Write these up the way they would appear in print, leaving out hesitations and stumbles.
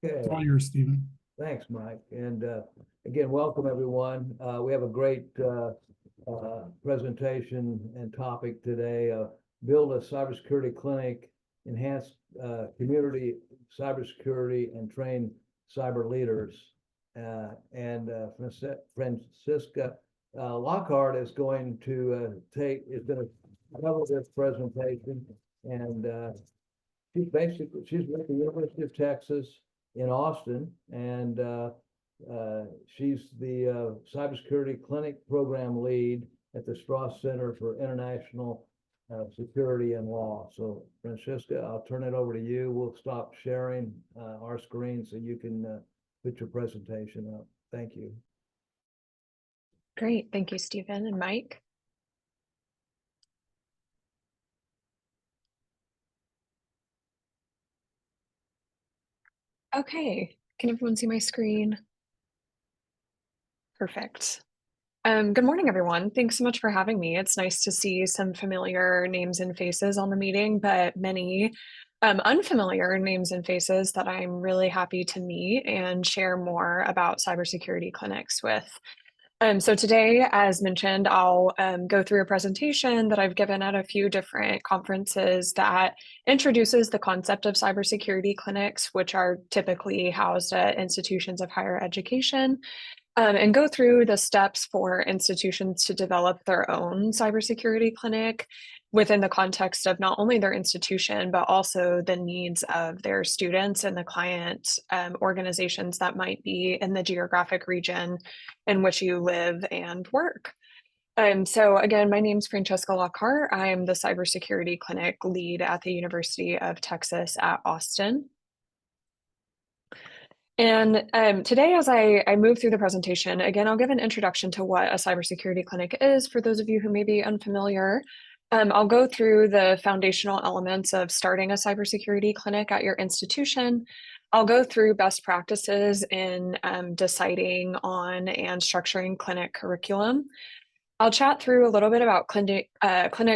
Okay, It's all yours, Stephen. thanks, Mike. And again, welcome everyone. We have a great presentation and topic today. Build a cybersecurity clinic, enhance community cybersecurity, and train cyber leaders. Francesca Lockhart is going to cover this presentation, and she's with the University of Texas in Austin, and she's the cybersecurity clinic program lead at the Strauss Center for International Security and Law. So Francesca, I'll turn it over to you. We'll stop sharing our screen so you can put your presentation up. Thank you. Great. Thank you, Stephen and Mike. Okay, can everyone see my screen? Perfect. Good morning, everyone. Thanks so much for having me. It's nice to see some familiar names and faces on the meeting, but many unfamiliar names and faces that I'm really happy to meet and share more about cybersecurity clinics with. So today, as mentioned, I'll go through a presentation that I've given at a few different conferences that introduces the concept of cybersecurity clinics, which are typically housed at institutions of higher education, and go through the steps for institutions to develop their own cybersecurity clinic within the context of not only their institution, but also the needs of their students and the client organizations that might be in the geographic region in which you live and work. So again, my name is Fransesca Lockhart. I am the cybersecurity clinic lead at the University of Texas at Austin. And today, as I move through the presentation, again, I'll give an introduction to what a cybersecurity clinic is for those of you who may be unfamiliar. I'll go through the foundational elements of starting a cybersecurity clinic at your institution. I'll go through best practices in deciding on and structuring clinic curriculum. I'll chat through a little bit about clinic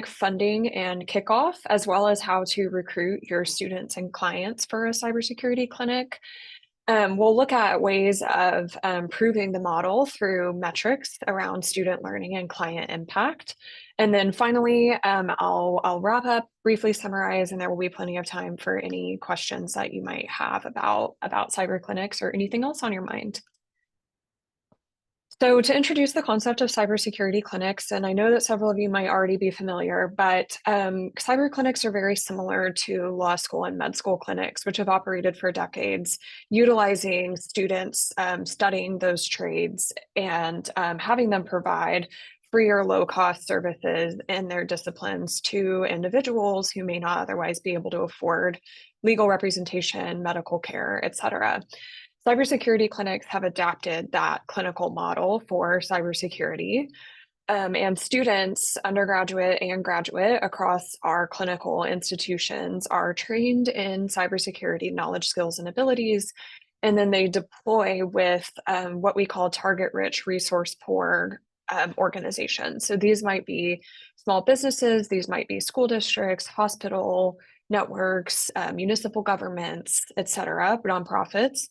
funding and kickoff, as well as how to recruit your students and clients for a cybersecurity clinic. We'll look at ways of proving the model through metrics around student learning and client impact. And then finally, I'll wrap up, briefly summarize, and there will be plenty of time for any questions that you might have about cyber clinics or anything else on your mind. So to introduce the concept of cybersecurity clinics, and I know that several of you might already be familiar, but cyber clinics are very similar to law school and med school clinics, which have operated for decades, utilizing students studying those trades and having them provide free or low-cost services in their disciplines to individuals who may not otherwise be able to afford legal representation, medical care, et cetera. Cybersecurity clinics have adapted that clinical model for cybersecurity, and students, undergraduate and graduate, across our clinical institutions are trained in cybersecurity knowledge, skills, and abilities, and then they deploy with what we call target-rich, resource-poor organizations. So these might be small businesses, these might be school districts, hospital networks, municipal governments, et cetera, nonprofits.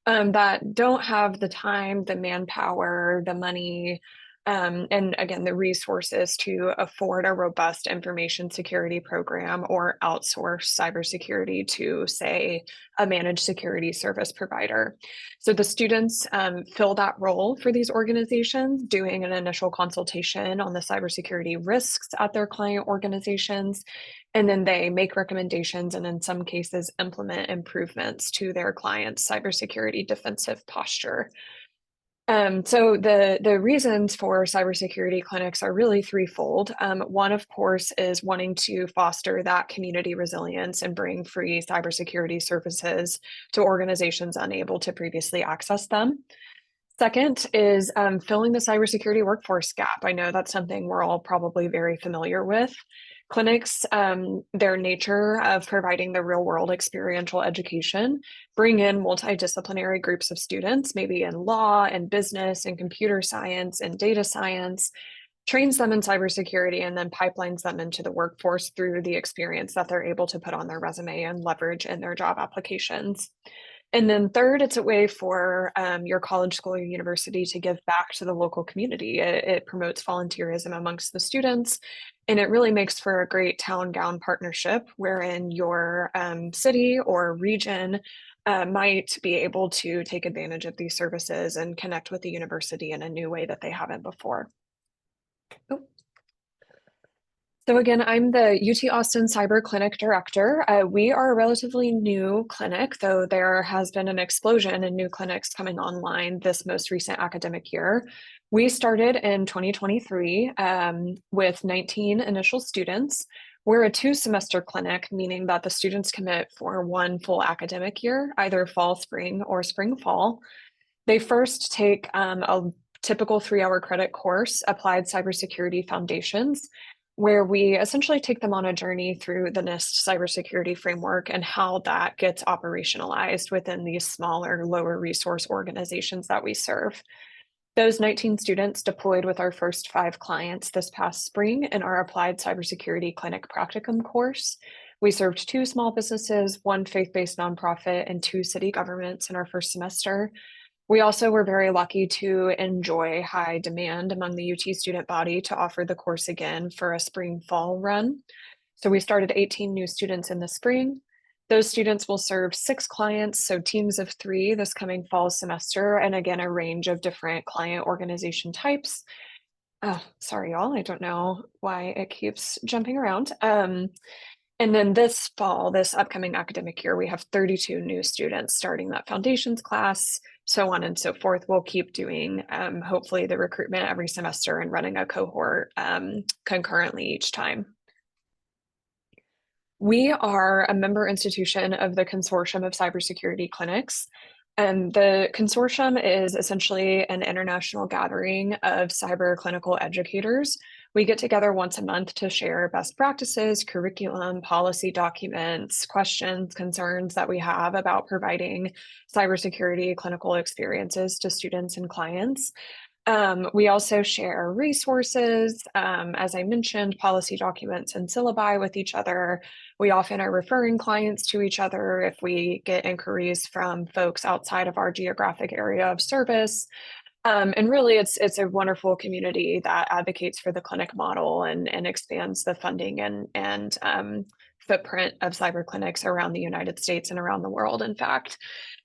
That don't have the time, the manpower, the money, and again, the resources to afford a robust information security program or outsource cybersecurity to, say, a managed security service provider. So the students fill that role for these organizations, doing an initial consultation on the cybersecurity risks at their client organizations, and then they make recommendations and in some cases implement improvements to their clients' cybersecurity defensive posture. So the reasons for cybersecurity clinics are really threefold. One, of course, is wanting to foster that community resilience and bring free cybersecurity services to organizations unable to previously access them. Second is filling the cybersecurity workforce gap. I know that's something we're all probably very familiar with. Clinics, their nature of providing the real world experiential education, bring in multidisciplinary groups of students, maybe in law and business and computer science and data science, trains them in cybersecurity, and then pipelines them into the workforce through the experience that they're able to put on their resume and leverage in their job applications. And then third, it's a way for your college, school, or university to give back to the local community. It promotes volunteerism amongst the students, and it really makes for a great town-gown partnership wherein your city or region might be able to take advantage of these services and connect with the university in a new way that they haven't before. Oh. So again, I'm the UT Austin Cyber Clinic Director. We are a relatively new clinic, though there has been an explosion in new clinics coming online this most recent academic year. We started in 2023 with 19 initial students. We're a 2-semester clinic, meaning that the students commit for 1 full academic year, either fall, spring, or spring, fall. They first take a typical 3-hour credit course, Applied Cybersecurity Foundations, where we essentially take them on a journey through the NIST cybersecurity framework and how that gets operationalized within these smaller, lower resource organizations that we serve. Those 19 students deployed with our first 5 clients this past spring in our Applied Cybersecurity Clinic Practicum course. We served 2 small businesses, 1 faith-based nonprofit, and 2 city governments in our first semester. We also were very lucky to enjoy high demand among the UT student body to offer the course again for a spring-fall run. So we started 18 new students in the spring. Those students will serve 6 clients, so teams of 3 this coming fall semester, and again, a range of different client organization types. Oh, sorry, y'all, I don't know why it keeps jumping around. And then this fall, this upcoming academic year, we have 32 new students starting that foundations class, so on and so forth. We'll keep doing, hopefully, the recruitment every semester and running a cohort concurrently each time. We are a member institution of the Consortium of Cybersecurity Clinics. And the consortium is essentially an international gathering of cyber clinical educators. We get together once a month to share best practices, curriculum, policy documents, questions, concerns that we have about providing cybersecurity clinical experiences to students and clients. We also share resources, as I mentioned, policy documents and syllabi with each other. We often are referring clients to each other if we get inquiries from folks outside of our geographic area of service. And really, it's a wonderful community that advocates for the clinic model and expands the funding and footprint of cyber clinics around the United States and around the world, in fact.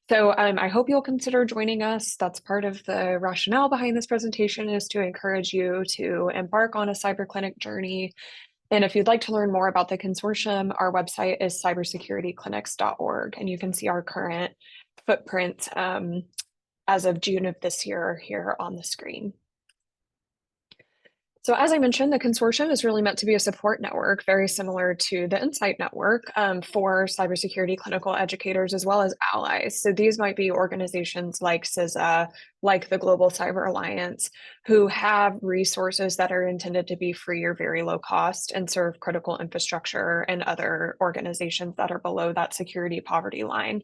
So I hope you'll consider joining us. That's part of the rationale behind this presentation, is to encourage you to embark on a cyber clinic journey. And if you'd like to learn more about the consortium, our website is cybersecurityclinics.org, and you can see our current footprint as of June of this year here on the screen. So as I mentioned, the consortium is really meant to be a support network, very similar to the NCyTE network for cybersecurity clinical educators as well as allies. So these might be organizations like CISA, like the Global Cyber Alliance, who have resources that are intended to be free or very low cost and serve critical infrastructure, and other organizations that are below that security poverty line.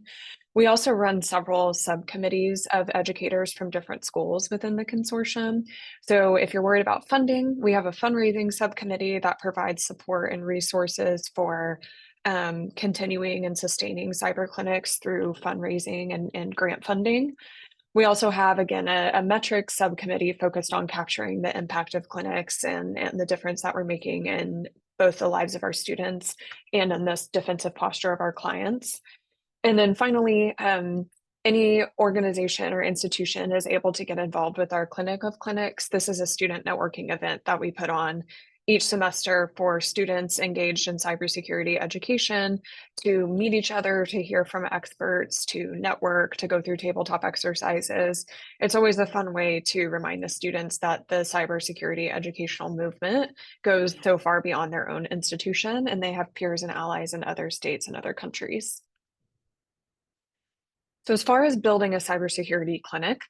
We also run several subcommittees of educators from different schools within the consortium. So if you're worried about funding, we have a fundraising subcommittee that provides support and resources for continuing and sustaining cyber clinics through fundraising and grant funding. We also have, again, a metrics subcommittee focused on capturing the impact of clinics and the difference that we're making in both the lives of our students and in this defensive posture of our clients. And then finally, any organization or institution is able to get involved with our Clinic of Clinics. This is a student networking event that we put on each semester for students engaged in cybersecurity education to meet each other, to hear from experts, to network, to go through tabletop exercises. It's always a fun way to remind the students that the cybersecurity educational movement goes so far beyond their own institution, and they have peers and allies in other states and other countries. So as far as building a cybersecurity clinic,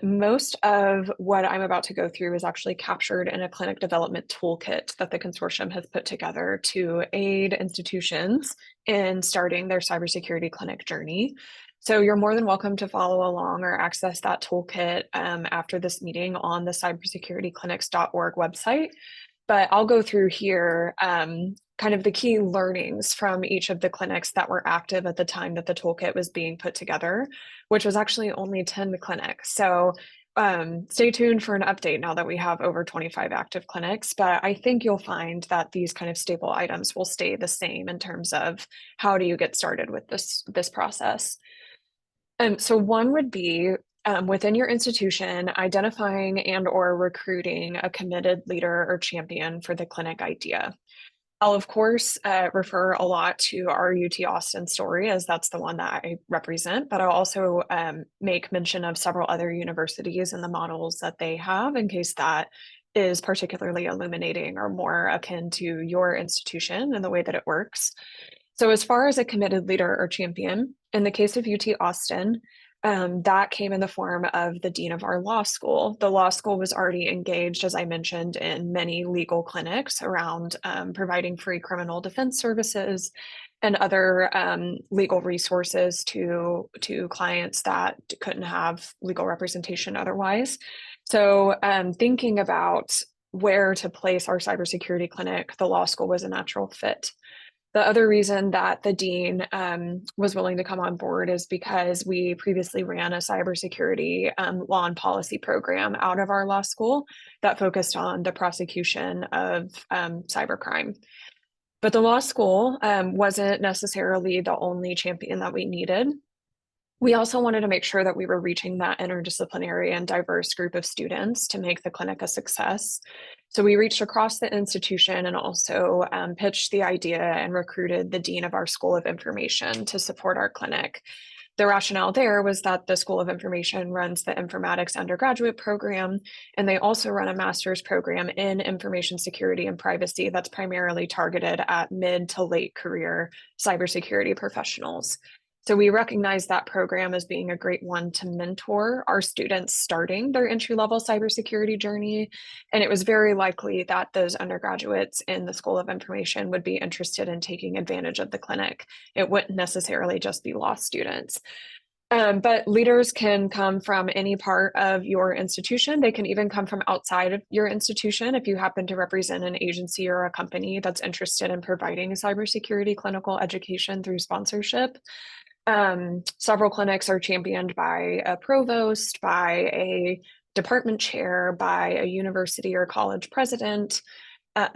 most of what I'm about to go through is actually captured in a clinic development toolkit that the consortium has put together to aid institutions in starting their cybersecurity clinic journey. So you're more than welcome to follow along or access that toolkit after this meeting on the cybersecurityclinics.org website. But I'll go through here kind of the key learnings from each of the clinics that were active at the time that the toolkit was being put together, which was actually only 10 clinics. So stay tuned for an update now that we have over 25 active clinics, but I think you'll find that these kind of staple items will stay the same in terms of how do you get started with this process. So one would be within your institution, identifying and or recruiting a committed leader or champion for the clinic idea. I'll of course refer a lot to our UT Austin story, as that's the one that I represent, but I'll also make mention of several other universities and the models that they have in case that is particularly illuminating or more akin to your institution and the way that it works. So as far as a committed leader or champion, in the case of UT Austin, that came in the form of the dean of our law school. The law school was already engaged, as I mentioned, in many legal clinics around providing free criminal defense services and other legal resources to clients that couldn't have legal representation otherwise. So thinking about where to place our cybersecurity clinic, the law school was a natural fit. The other reason that the dean was willing to come on board is because we previously ran a cybersecurity law and policy program out of our law school that focused on the prosecution of cybercrime. But the law school wasn't necessarily the only champion that we needed. We also wanted to make sure that we were reaching that interdisciplinary and diverse group of students to make the clinic a success. So we reached across the institution and also pitched the idea and recruited the dean of our School of Information to support our clinic. The rationale there was that the School of Information runs the informatics undergraduate program, and they also run a master's program in information security and privacy that's primarily targeted at mid to late career cybersecurity professionals. So we recognize that program as being a great one to mentor our students starting their entry-level cybersecurity journey. And it was very likely that those undergraduates in the School of Information would be interested in taking advantage of the clinic. It wouldn't necessarily just be law students. But leaders can come from any part of your institution. They can even come from outside of your institution if you happen to represent an agency or a company that's interested in providing cybersecurity clinical education through sponsorship. Several clinics are championed by a provost, by a department chair, by a university or college president.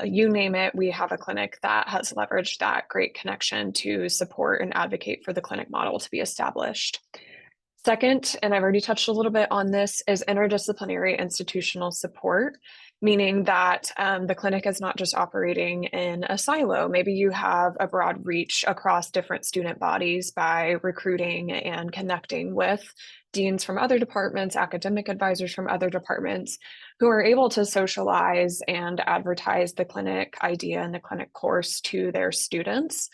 You name it, we have a clinic that has leveraged that great connection to support and advocate for the clinic model to be established. Second, and I've already touched a little bit on this, is interdisciplinary institutional support, meaning that the clinic is not just operating in a silo. Maybe you have a broad reach across different student bodies by recruiting and connecting with deans from other departments, academic advisors from other departments, who are able to socialize and advertise the clinic idea and the clinic course to their students.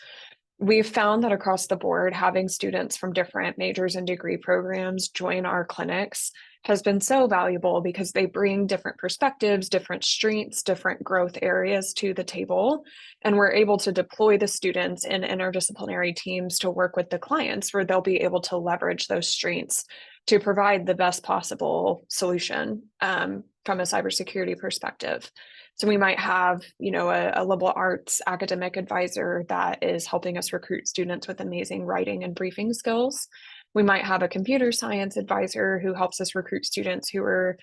We've found that across the board, having students from different majors and degree programs join our clinics has been so valuable because they bring different perspectives, different strengths, different growth areas to the table. And we're able to deploy the students in interdisciplinary teams to work with the clients where they'll be able to leverage those strengths to provide the best possible solution from a cybersecurity perspective. So we might have, a liberal arts academic advisor that is helping us recruit students with amazing writing and briefing skills. We might have a computer science advisor who helps us recruit students who are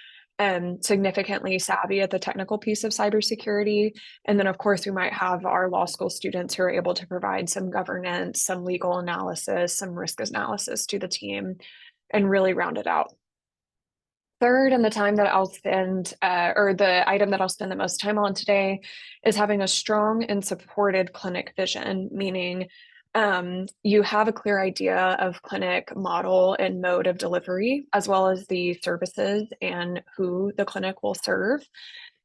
significantly savvy at the technical piece of cybersecurity. And then, of course, we might have our law school students who are able to provide some governance, some legal analysis, some risk analysis to the team and really round it out. Third, and the time that I'll spend, or the item that I'll spend the most time on today, is having a strong and supported clinic vision, meaning you have a clear idea of clinic model and mode of delivery, as well as the services and who the clinic will serve.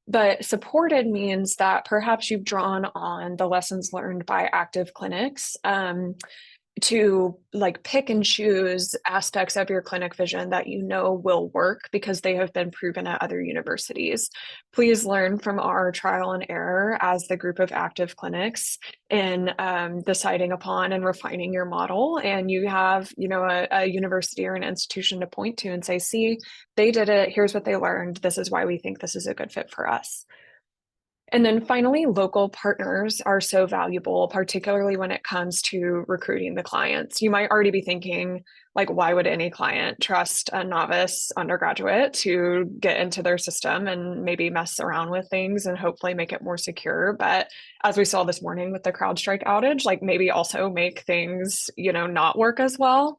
But supported means that perhaps you've drawn on the lessons learned by active clinics to pick and choose aspects of your clinic vision that will work because they have been proven at other universities. Please learn from our trial and error as the group of active clinics in deciding upon and refining your model. And you have, a university or an institution to point to and say, see, they did it. Here's what they learned. This is why we think this is a good fit for us. And then finally, local partners are so valuable, particularly when it comes to recruiting the clients. You might already be thinking, like, why would any client trust a novice undergraduate to get into their system and maybe mess around with things and hopefully make it more secure? But as we saw this morning with the CrowdStrike outage, like maybe also make things, not work as well.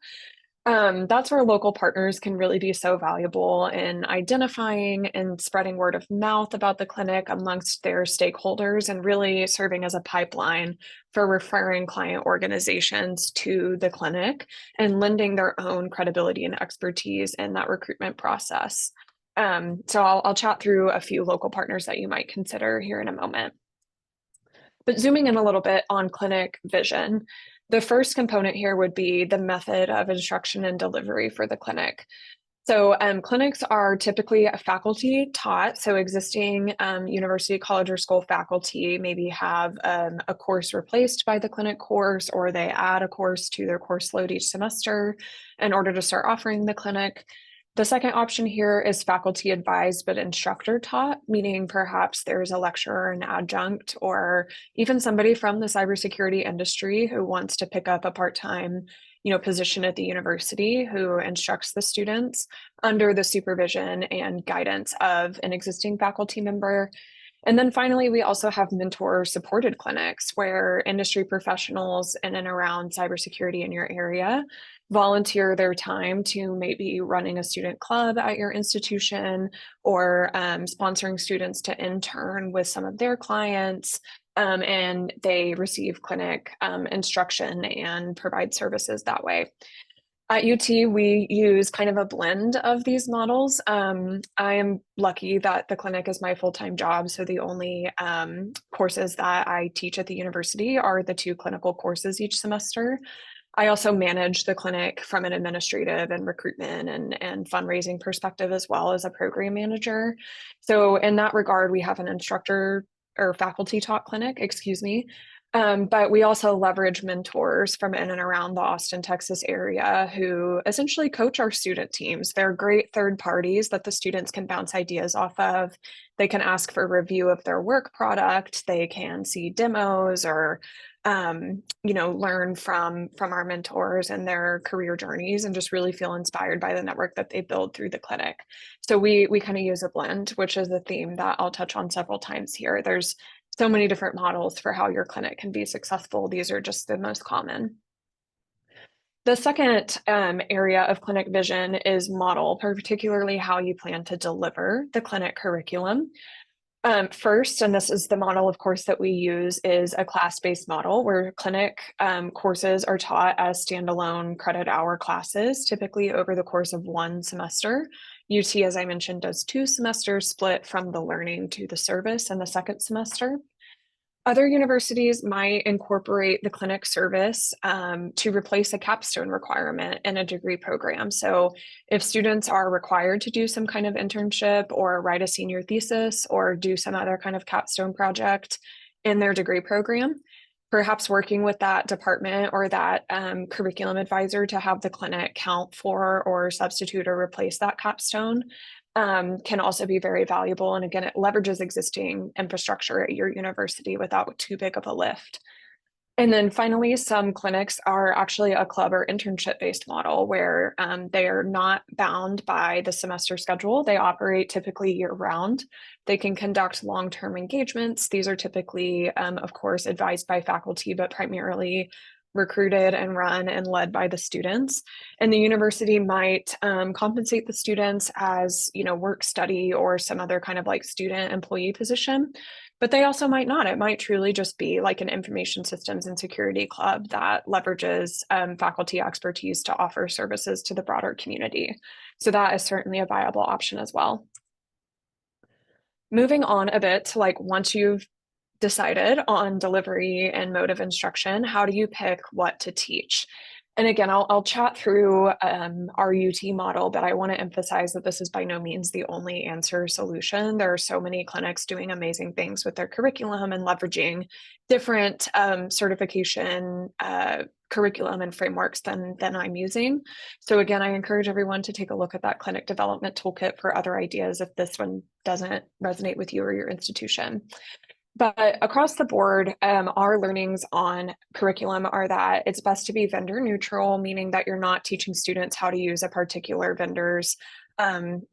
That's where local partners can really be so valuable in identifying and spreading word of mouth about the clinic amongst their stakeholders and really serving as a pipeline for referring client organizations to the clinic and lending their own credibility and expertise in that recruitment process. So I'll chat through a few local partners that you might consider here in a moment. But zooming in a little bit on clinic vision, the first component here would be the method of instruction and delivery for the clinic. So clinics are typically faculty taught. So existing university, college, or school faculty maybe have a course replaced by the clinic course, or they add a course to their course load each semester in order to start offering the clinic. The second option here is faculty advised but instructor taught, meaning perhaps there's a lecturer, an adjunct, or even somebody from the cybersecurity industry who wants to pick up a part-time position at the university who instructs the students under the supervision and guidance of an existing faculty member. And then finally, we also have mentor supported clinics where industry professionals in and around cybersecurity in your area volunteer their time to maybe running a student club at your institution or sponsoring students to intern with some of their clients. And they receive clinic instruction and provide services that way. At UT, we use kind of a blend of these models. I am lucky that the clinic is my full-time job, so the only courses that I teach at the university are the 2 clinical courses each semester. I also manage the clinic from an administrative and recruitment and fundraising perspective, as well as a program manager. So in that regard, we have an instructor or faculty taught clinic, excuse me. But we also leverage mentors from in and around the Austin, Texas area who essentially coach our student teams. They're great third parties that the students can bounce ideas off of. They can ask for review of their work product. They can see demos or learn from our mentors and their career journeys and just really feel inspired by the network that they build through the clinic. So we kind of use a blend, which is a theme that I'll touch on several times here. There's so many different models for how your clinic can be successful. These are just the most common. The second area of clinic vision is model, particularly how you plan to deliver the clinic curriculum. First, and this is the model, of course, that we use, is a class-based model where clinic courses are taught as standalone credit hour classes, typically over the course of 1 semester. UT, as I mentioned, does 2 semesters split from the learning to the service in the second semester. Other universities might incorporate the clinic service to replace a capstone requirement in a degree program. So if students are required to do some kind of internship or write a senior thesis or do some other kind of capstone project in their degree program, perhaps working with that department or that curriculum advisor to have the clinic count for or substitute or replace that capstone can also be very valuable. And again, it leverages existing infrastructure at your university without too big of a lift. And then finally, some clinics are actually a club or internship-based model where they are not bound by the semester schedule. They operate typically year-round. They can conduct long-term engagements. These are typically, of course, advised by faculty, but primarily recruited and run and led by the students. And the university might compensate the students as, work study or some other kind of like student employee position, but they also might not. It might truly just be like an information systems and security club that leverages faculty expertise to offer services to the broader community. So that is certainly a viable option as well. Moving on a bit to like once you've decided on delivery and mode of instruction, how do you pick what to teach? And again, I'll chat through our UT model, but I want to emphasize that this is by no means the only answer solution. There are so many clinics doing amazing things with their curriculum and leveraging different certification curriculum and frameworks than I'm using. So again, I encourage everyone to take a look at that clinic development toolkit for other ideas if this one doesn't resonate with you or your institution. But across the board, our learnings on curriculum are that it's best to be vendor neutral, meaning that you're not teaching students how to use a particular vendor's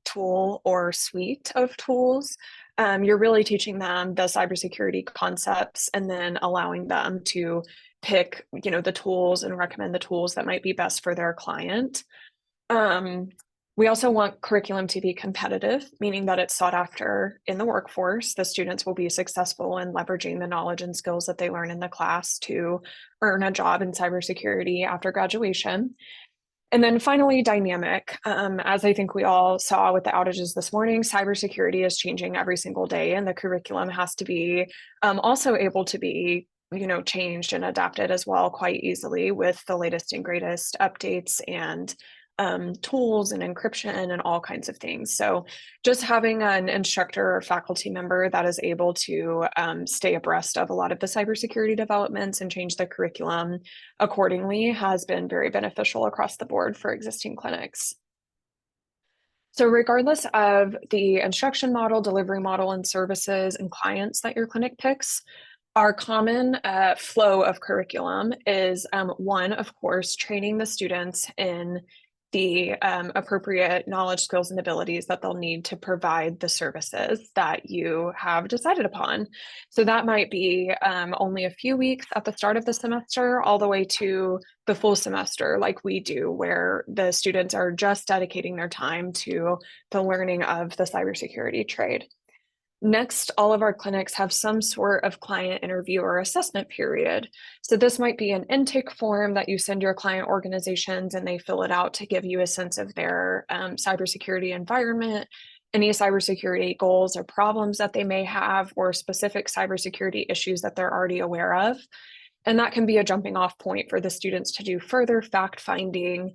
tool or suite of tools. You're really teaching them the cybersecurity concepts and then allowing them to pick, the tools and recommend the tools that might be best for their client. We also want curriculum to be competitive, meaning that it's sought after in the workforce. The students will be successful in leveraging the knowledge and skills that they learn in the class to earn a job in cybersecurity after graduation. And then finally, dynamic. As I think we all saw with the outages this morning, cybersecurity is changing every single day, and the curriculum has to be also able to be changed and adapted as well quite easily with the latest and greatest updates and tools and encryption and all kinds of things. So just having an instructor or faculty member that is able to stay abreast of a lot of the cybersecurity developments and change the curriculum accordingly has been very beneficial across the board for existing clinics. So regardless of the instruction model, delivery model, and services and clients that your clinic picks, our common flow of curriculum is one, of course, training the students in the appropriate knowledge, skills, and abilities that they'll need to provide the services that you have decided upon. So that might be only a few weeks at the start of the semester, all the way to the full semester, like we do, where the students are just dedicating their time to the learning of the cybersecurity trade. Next, all of our clinics have some sort of client interview or assessment period. So this might be an intake form that you send your client organizations and they fill it out to give you a sense of their cybersecurity environment, any cybersecurity goals or problems that they may have, or specific cybersecurity issues that they're already aware of. And that can be a jumping off point for the students to do further fact finding,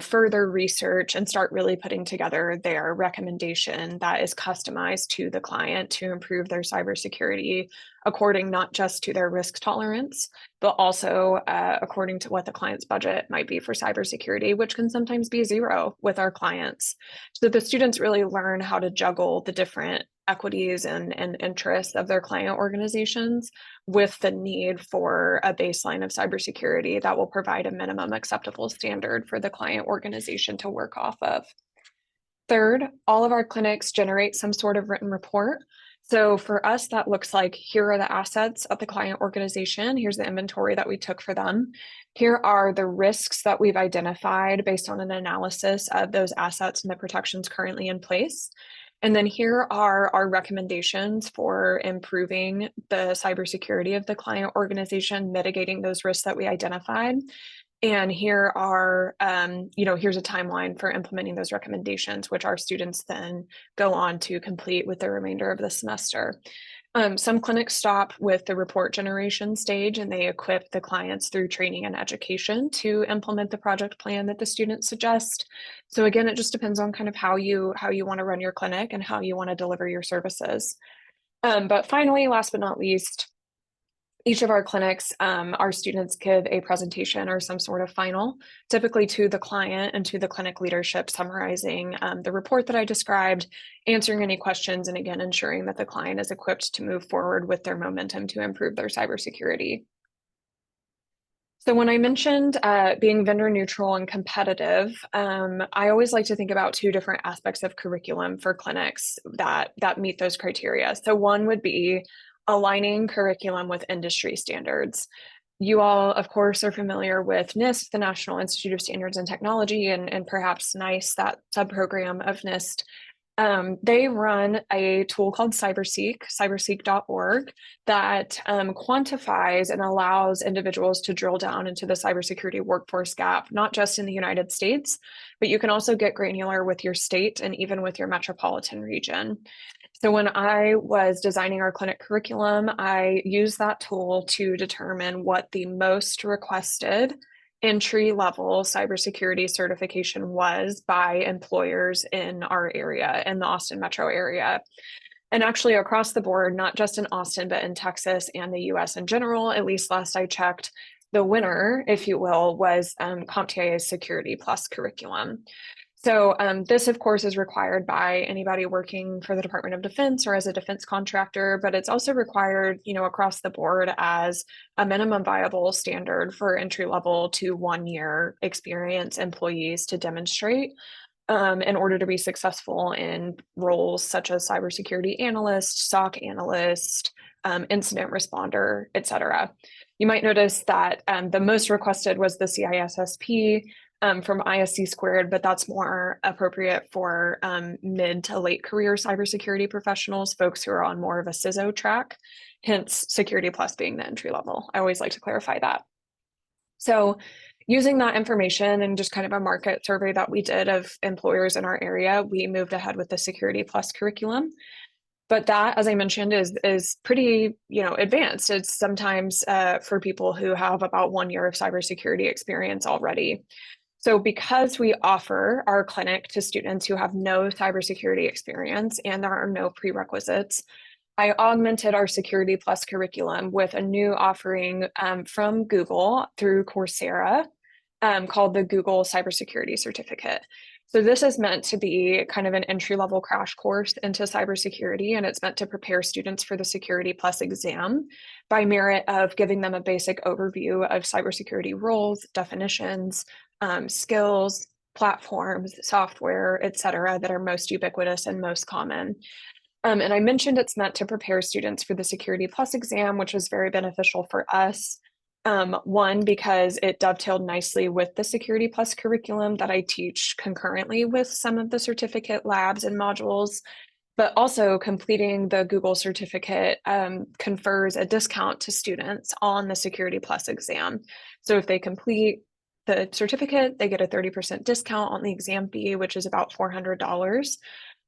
further research, and start really putting together their recommendation that is customized to the client to improve their cybersecurity according not just to their risk tolerance, but also according to what the client's budget might be for cybersecurity, which can sometimes be zero with our clients. So the students really learn how to juggle the different equities and interests of their client organizations with the need for a baseline of cybersecurity that will provide a minimum acceptable standard for the client organization to work off of. Third, all of our clinics generate some sort of written report. So for us, that looks like, here are the assets of the client organization. Here's the inventory that we took for them. Here are the risks that we've identified based on an analysis of those assets and the protections currently in place. And then here are our recommendations for improving the cybersecurity of the client organization, mitigating those risks that we identified. And here are, here's a timeline for implementing those recommendations, which our students then go on to complete with the remainder of the semester. Some clinics stop with the report generation stage and they equip the clients through training and education to implement the project plan that the students suggest. So again, it just depends on kind of how you want to run your clinic and how you want to deliver your services. But finally, last but not least, each of our clinics, our students give a presentation or some sort of final, typically to the client and to the clinic leadership, summarizing the report that I described, answering any questions, and again, ensuring that the client is equipped to move forward with their momentum to improve their cybersecurity. So when I mentioned being vendor neutral and competitive, I always like to think about two different aspects of curriculum for clinics that meet those criteria. So one would be aligning curriculum with industry standards. You all, of course, are familiar with NIST, the National Institute of Standards and Technology, and perhaps NICE, that subprogram of NIST. They run a tool called CyberSeek, cyberseek.org, that quantifies and allows individuals to drill down into the cybersecurity workforce gap, not just in the United States, but you can also get granular with your state and even with your metropolitan region. So when I was designing our clinic curriculum, I used that tool to determine what the most requested entry-level cybersecurity certification was by employers in our area, in the Austin metro area. And actually across the board, not just in Austin, but in Texas and the US in general, at least last I checked, the winner, if you will, was CompTIA's Security Plus curriculum. So this, of course, is required by anybody working for the Department of Defense or as a defense contractor, but it's also required, across the board as a minimum viable standard for entry-level to 1-year experience employees to demonstrate in order to be successful in roles such as cybersecurity analyst, SOC analyst, incident responder, et cetera. You might notice that the most requested was the CISSP from ISC squared, but that's more appropriate for mid to late career cybersecurity professionals, folks who are on more of a CISO track, hence Security Plus being the entry level. I always like to clarify that. So using that information and just kind of a market survey that we did of employers in our area, we moved ahead with the Security Plus curriculum. But that, as I mentioned, is pretty, advanced. It's sometimes for people who have about 1 year of cybersecurity experience already. So because we offer our clinic to students who have no cybersecurity experience and there are no prerequisites, I augmented our Security Plus curriculum with a new offering from Google through Coursera called the Google Cybersecurity Certificate. So this is meant to be kind of an entry-level crash course into cybersecurity, and it's meant to prepare students for the Security Plus exam by merit of giving them a basic overview of cybersecurity roles, definitions, skills, platforms, software, et cetera, that are most ubiquitous and most common. And I mentioned it's meant to prepare students for the Security Plus exam, which was very beneficial for us. One, because it dovetailed nicely with the Security Plus curriculum that I teach concurrently with some of the certificate labs and modules, but also completing the Google certificate confers a discount to students on the Security Plus exam. So if they complete the certificate, they get a 30% discount on the exam fee, which is about $400.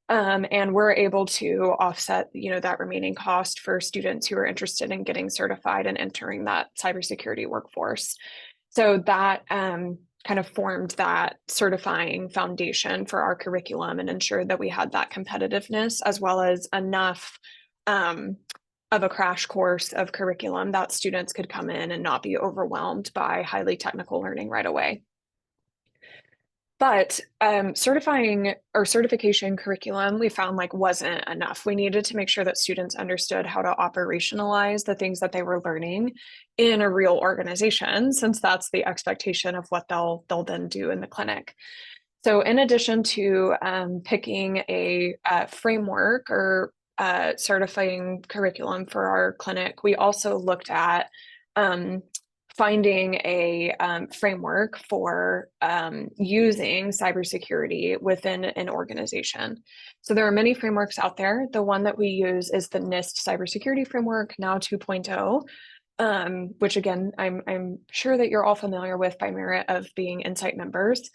And we're able to offset, that remaining cost for students who are interested in getting certified and entering that cybersecurity workforce. So that kind of formed that certifying foundation for our curriculum and ensured that we had that competitiveness as well as enough of a crash course of curriculum that students could come in and not be overwhelmed by highly technical learning right away. But certifying or certification curriculum, we found wasn't enough. We needed to make sure that students understood how to operationalize the things that they were learning in a real organization, since that's the expectation of what they'll then do in the clinic. So in addition to picking a framework or certifying curriculum for our clinic, we also looked at finding a framework for using cybersecurity within an organization. So there are many frameworks out there. The one that we use is the NIST Cybersecurity Framework, now 2.0, which again, I'm sure that you're all familiar with by merit of being NCyTE members.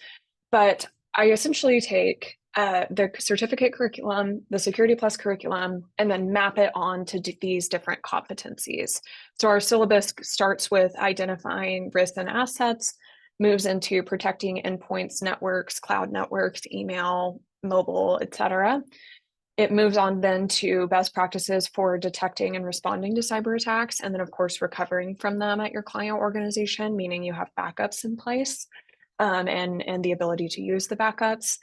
But I essentially take the certificate curriculum, the Security Plus curriculum, and then map it on to these different competencies. So our syllabus starts with identifying risks and assets, moves into protecting endpoints, networks, cloud networks, email, mobile, et cetera. It moves on then to best practices for detecting and responding to cyber attacks, and then of course recovering from them at your client organization, meaning you have backups in place and the ability to use the backups.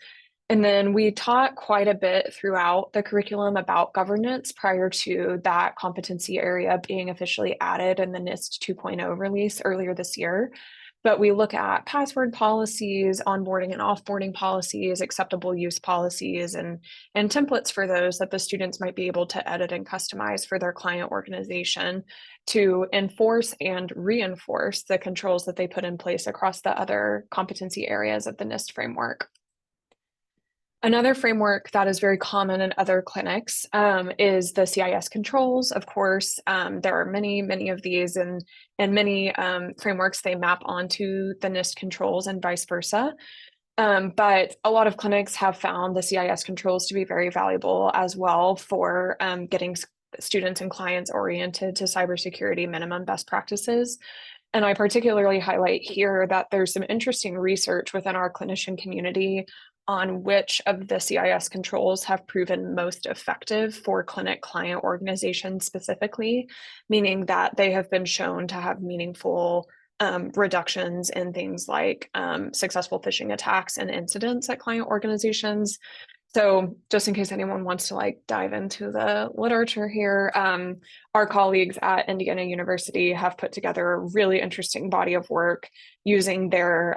And then we taught quite a bit throughout the curriculum about governance prior to that competency area being officially added in the NIST 2.0 release earlier this year. But we look at password policies, onboarding and offboarding policies, acceptable use policies, and templates for those that the students might be able to edit and customize for their client organization to enforce and reinforce the controls that they put in place across the other competency areas of the NIST framework. Another framework that is very common in other clinics is the CIS controls. Of course, there are many of these, and many frameworks, they map onto the NIST controls and vice versa. But a lot of clinics have found the CIS controls to be very valuable as well for getting students and clients oriented to cybersecurity minimum best practices. And I particularly highlight here that there's some interesting research within our clinician community on which of the CIS controls have proven most effective for clinic client organizations specifically, meaning that they have been shown to have meaningful reductions in things like successful phishing attacks and incidents at client organizations. So just in case anyone wants to like dive into the literature here, our colleagues at Indiana University have put together a really interesting body of work using their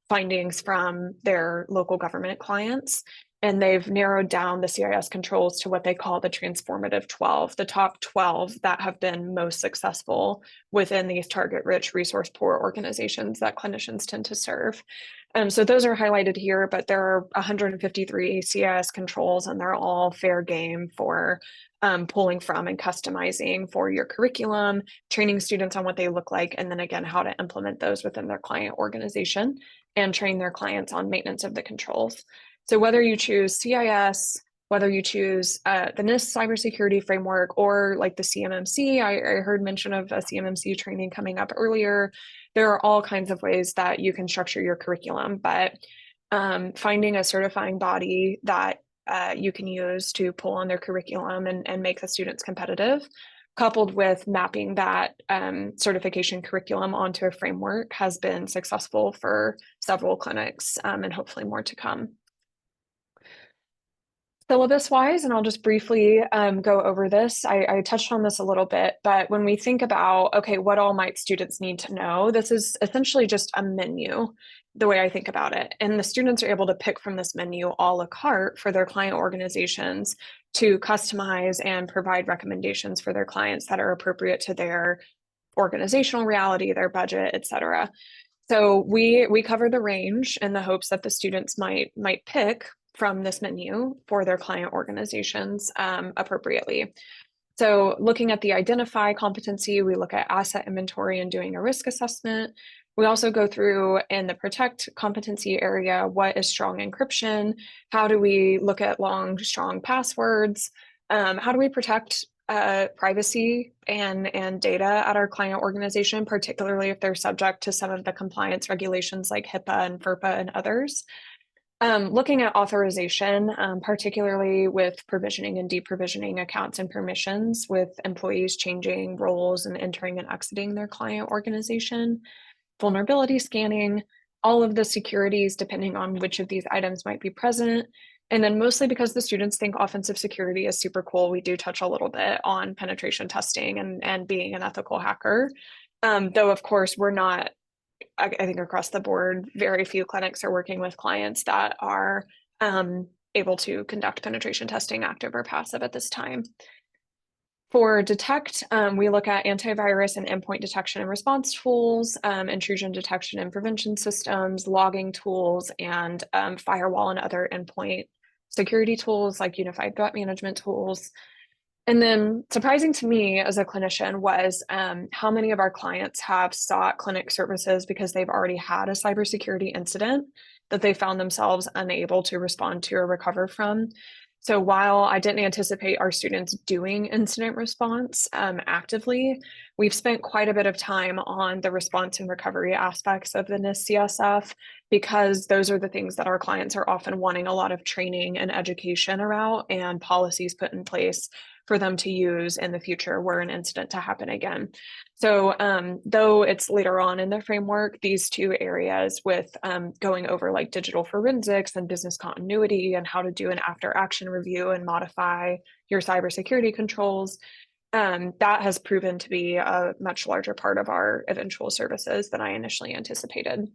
findings from their local government clients. And they've narrowed down the CIS controls to what they call the transformative 12, the top 12 that have been most successful within these target-rich, resource-poor organizations that clinicians tend to serve. So those are highlighted here, but there are 153 CIS controls, and they're all fair game for pulling from and customizing for your curriculum, training students on what they look like, and then again, how to implement those within their client organization and train their clients on maintenance of the controls. So whether you choose CIS, whether you choose the NIST cybersecurity framework, or like the CMMC, I heard mention of a CMMC training coming up earlier. There are all kinds of ways that you can structure your curriculum, but finding a certifying body that you can use to pull on their curriculum and make the students competitive, coupled with mapping that certification curriculum onto a framework, has been successful for several clinics and hopefully more to come. Syllabus-wise, and I'll just briefly go over this. I touched on this a little bit, but when we think about, okay, what all might students need to know, this is essentially just a menu, the way I think about it. And the students are able to pick from this menu a la carte for their client organizations to customize and provide recommendations for their clients that are appropriate to their organizational reality, their budget, et cetera. So we cover the range in the hopes that the students might pick from this menu for their client organizations appropriately. So looking at the identify competency, we look at asset inventory and doing a risk assessment. We also go through in the protect competency area, what is strong encryption? How do we look at long, strong passwords? How do we protect privacy and data at our client organization, particularly if they're subject to some of the compliance regulations like HIPAA and FERPA and others? Looking at authorization, particularly with provisioning and deprovisioning accounts and permissions, with employees changing roles and entering and exiting their client organization, vulnerability scanning, all of the securities depending on which of these items might be present. And then mostly because the students think offensive security is super cool, we do touch a little bit on penetration testing and being an ethical hacker. Though, of course, we're not, I think across the board, very few clinics are working with clients that are able to conduct penetration testing, active or passive, at this time. For detect, we look at antivirus and endpoint detection and response tools, intrusion detection and prevention systems, logging tools, and firewall and other endpoint security tools like unified threat management tools. And then surprising to me as a clinician was how many of our clients have sought clinic services because they've already had a cybersecurity incident that they found themselves unable to respond to or recover from. So while I didn't anticipate our students doing incident response actively, we've spent quite a bit of time on the response and recovery aspects of the NIST CSF, because those are the things that our clients are often wanting a lot of training and education around and policies put in place for them to use in the future were an incident to happen again. So though it's later on in the framework, these two areas with going over like digital forensics and business continuity and how to do an after action review and modify your cybersecurity controls, that has proven to be a much larger part of our eventual services than I initially anticipated.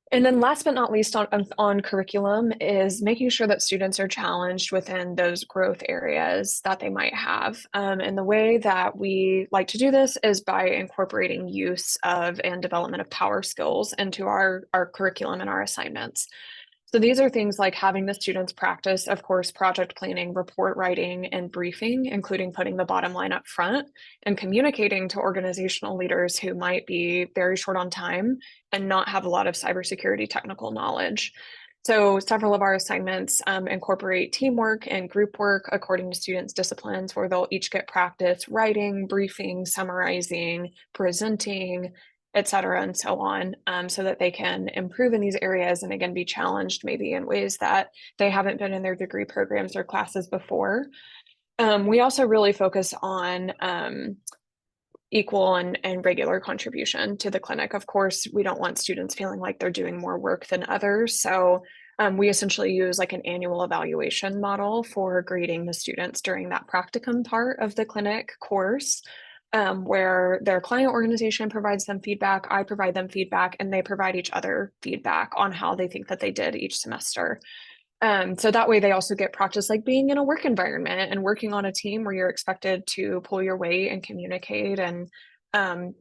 And then last but not least on curriculum is making sure that students are challenged within those growth areas that they might have. And the way that we like to do this is by incorporating use of and development of power skills into our curriculum and our assignments. So these are things like having the students practice, of course, project planning, report writing, and briefing, including putting the bottom line up front and communicating to organizational leaders who might be very short on time and not have a lot of cybersecurity technical knowledge. So several of our assignments incorporate teamwork and group work according to students' disciplines, where they'll each get practice writing, briefing, summarizing, presenting, et cetera, and so on, so that they can improve in these areas and again be challenged maybe in ways that they haven't been in their degree programs or classes before. We also really focus on equal and regular contribution to the clinic. Of course, we don't want students feeling like they're doing more work than others. So we essentially use like an annual evaluation model for grading the students during that practicum part of the clinic course, where their client organization provides them feedback, I provide them feedback, and they provide each other feedback on how they think that they did each semester. So that way they also get practice like being in a work environment and working on a team where you're expected to pull your weight and communicate and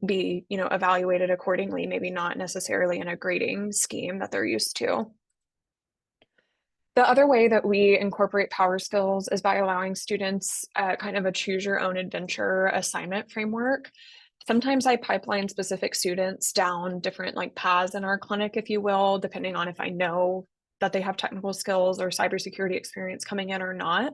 be, evaluated accordingly, maybe not necessarily in a grading scheme that they're used to. The other way that we incorporate power skills is by allowing students kind of a choose your own adventure assignment framework. Sometimes I pipeline specific students down different like paths in our clinic, if you will, depending on if I know that they have technical skills or cybersecurity experience coming in or not.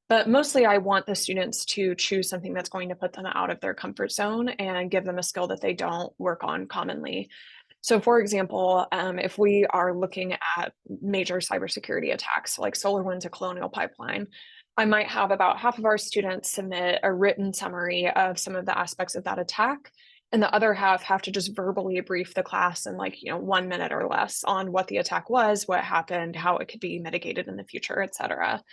But mostly I want the students to choose something that's going to put them out of their comfort zone and give them a skill that they don't work on commonly. So for example, if we are looking at major cybersecurity attacks like SolarWinds or Colonial Pipeline, I might have about half of our students submit a written summary of some of the aspects of that attack, and the other half have to just verbally brief the class in 1 minute or less on what the attack was, what happened, how it could be mitigated in the future, et cetera.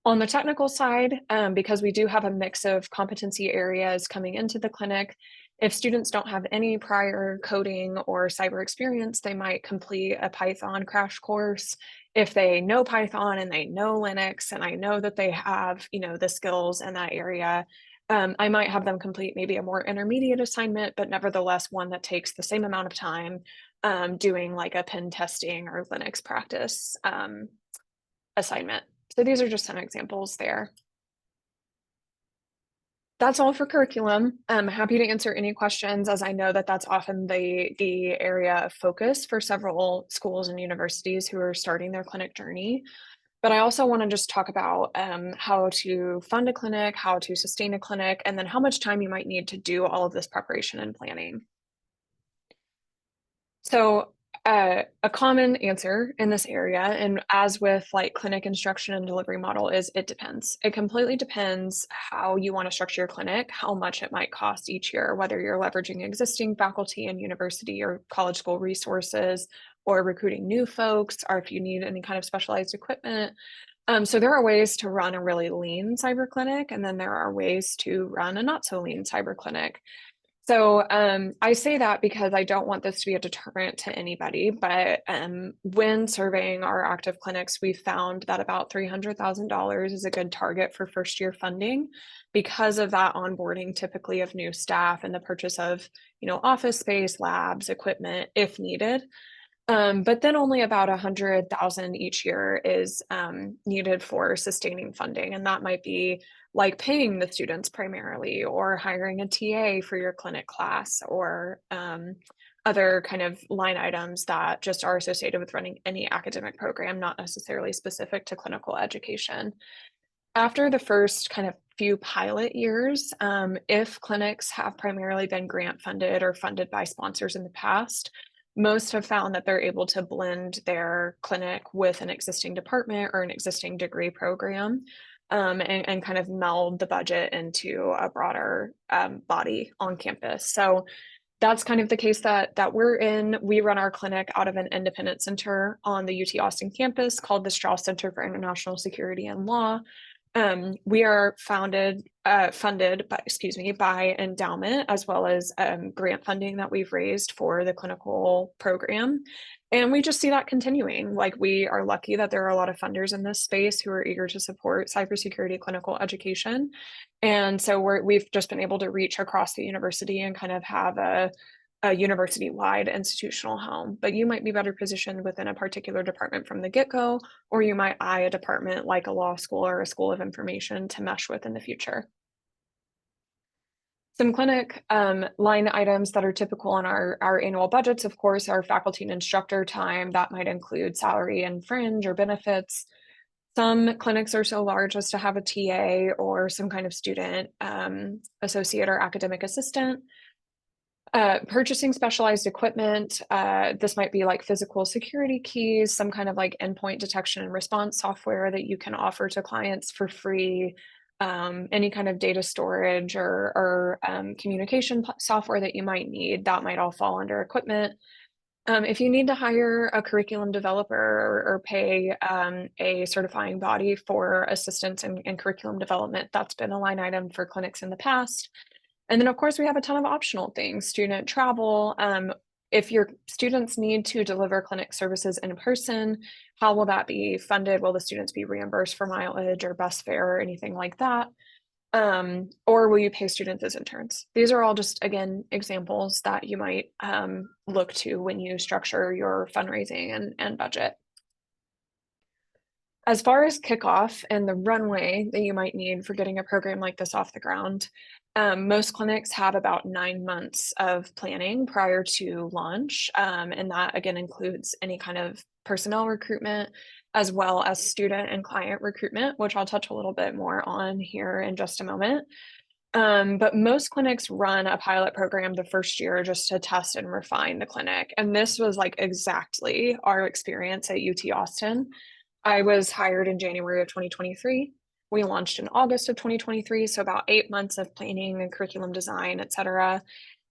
On the technical side, because we do have a mix of competency areas coming into the clinic, if students don't have any prior coding or cyber experience, they might complete a Python crash course. If they know Python and they know Linux, and I know that they have, the skills in that area, I might have them complete maybe a more intermediate assignment, but nevertheless one that takes the same amount of time, doing like a pen testing or Linux practice assignment. So these are just some examples there. That's all for curriculum. I'm happy to answer any questions, as I know that that's often the area of focus for several schools and universities who are starting their clinic journey. But I also want to just talk about how to fund a clinic, how to sustain a clinic, and then how much time you might need to do all of this preparation and planning. So a common answer in this area, and as with like clinic instruction and delivery model, is it depends. It completely depends how you want to structure your clinic, how much it might cost each year, whether you're leveraging existing faculty and university or college school resources, or recruiting new folks, or if you need any kind of specialized equipment. So there are ways to run a really lean cyber clinic, and then there are ways to run a not so lean cyber clinic. So I say that because I don't want this to be a deterrent to anybody, but when surveying our active clinics, we found that about $300,000 is a good target for first year funding because of that onboarding typically of new staff and the purchase of, office space, labs, equipment if needed. But then only about 100,000 each year is needed for sustaining funding, and that might be like paying the students primarily, or hiring a TA for your clinic class, or other kind of line items that just are associated with running any academic program, not necessarily specific to clinical education. After the first kind of few pilot years, if clinics have primarily been grant funded or funded by sponsors in the past, most have found that they're able to blend their clinic with an existing department or an existing degree program, and kind of meld the budget into a broader body on campus. So that's kind of the case that we're in. We run our clinic out of an independent center on the UT Austin campus called the Strauss Center for International Security and Law. We are funded by endowment, as well as grant funding that we've raised for the clinical program. And we just see that continuing. Like, we are lucky that there are a lot of funders in this space who are eager to support cybersecurity clinical education. And so we've just been able to reach across the university and kind of have a university-wide institutional home. But you might be better positioned within a particular department from the get-go, or you might eye a department like a law school or a school of information to mesh with in the future. Some clinic line items that are typical in our annual budgets, of course, are faculty and instructor time. That might include salary and fringe or benefits. Some clinics are so large as to have a TA or some kind of student associate or academic assistant. Purchasing specialized equipment. This might be like physical security keys, some kind of like endpoint detection and response software that you can offer to clients for free. any kind of data storage or communication software that you might need, that might all fall under equipment. If you need to hire a curriculum developer or pay a certifying body for assistance in curriculum development, that's been a line item for clinics in the past. And then, of course, we have a ton of optional things, student travel. If your students need to deliver clinic services in person, how will that be funded? Will the students be reimbursed for mileage or bus fare or anything like that? Or will you pay students as interns? These are all just, again, examples that you might look to when you structure your fundraising and budget. As far as kickoff and the runway that you might need for getting a program like this off the ground, most clinics have about 9 months of planning prior to launch. And that, again, includes any kind of personnel recruitment, as well as student and client recruitment, which I'll touch a little bit more on here in just a moment. But most clinics run a pilot program the first year just to test and refine the clinic. And this was like exactly our experience at UT Austin. I was hired in January of 2023. We launched in August of 2023, so about 8 months of planning and curriculum design, et cetera.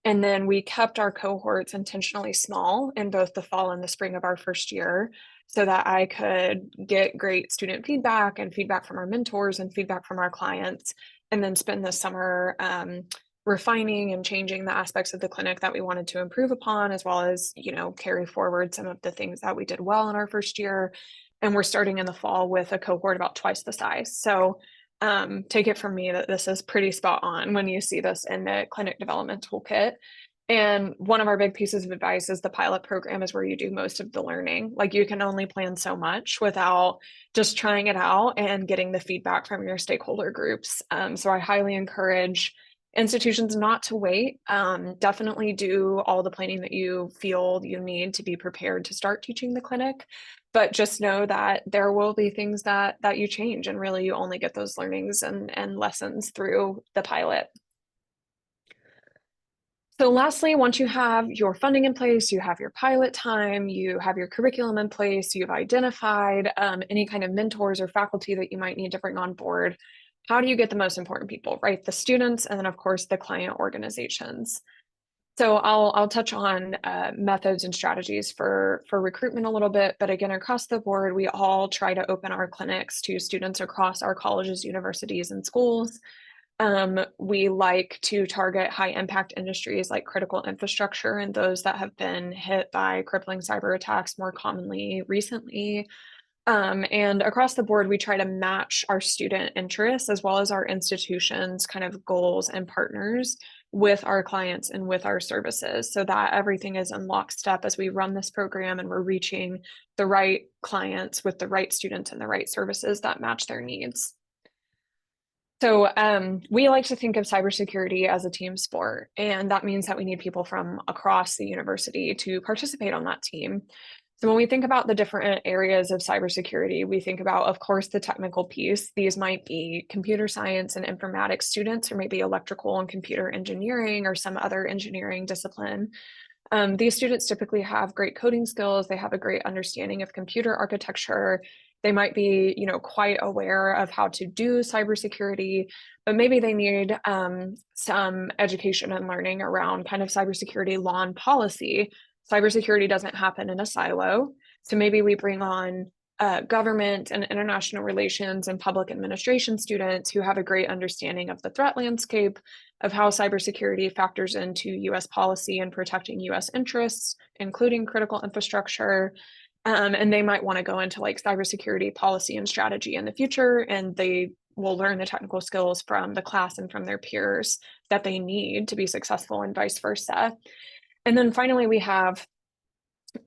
And then we kept our cohorts intentionally small in both the fall and the spring of our first year so that I could get great student feedback and feedback from our mentors and feedback from our clients, and then spend the summer refining and changing the aspects of the clinic that we wanted to improve upon, as well as, carry forward some of the things that we did well in our first year. And we're starting in the fall with a cohort about twice the size. So take it from me that this is pretty spot on when you see this in the clinic development toolkit. And one of our big pieces of advice is the pilot program is where you do most of the learning. Like, you can only plan so much without just trying it out and getting the feedback from your stakeholder groups. So I highly encourage institutions not to wait. Definitely do all the planning that you feel you need to be prepared to start teaching the clinic. But just know that there will be things that you change, and really you only get those learnings and lessons through the pilot. So lastly, once you have your funding in place, you have your pilot time, you have your curriculum in place, you've identified any kind of mentors or faculty that you might need to bring on board, how do you get the most important people, right? The students, and then of course the client organizations. So I'll touch on methods and strategies for recruitment a little bit, but again, across the board, we all try to open our clinics to students across our colleges, universities, and schools. We like to target high impact industries like critical infrastructure and those that have been hit by crippling cyber attacks more commonly recently. And across the board, we try to match our student interests as well as our institutions' kind of goals and partners with our clients and with our services, so that everything is in lockstep as we run this program and we're reaching the right clients with the right students and the right services that match their needs. So we like to think of cybersecurity as a team sport, and that means that we need people from across the university to participate on that team. So when we think about the different areas of cybersecurity, we think about, of course, the technical piece. These might be computer science and informatics students, or maybe electrical and computer engineering or some other engineering discipline. These students typically have great coding skills. They have a great understanding of computer architecture. They might be, quite aware of how to do cybersecurity, but maybe they need some education and learning around kind of cybersecurity law and policy. Cybersecurity doesn't happen in a silo. So maybe we bring on government and international relations and public administration students who have a great understanding of the threat landscape, of how cybersecurity factors into US policy and protecting US interests, including critical infrastructure. And they might want to go into like cybersecurity policy and strategy in the future, and they will learn the technical skills from the class and from their peers that they need to be successful, and vice versa. And then finally, we have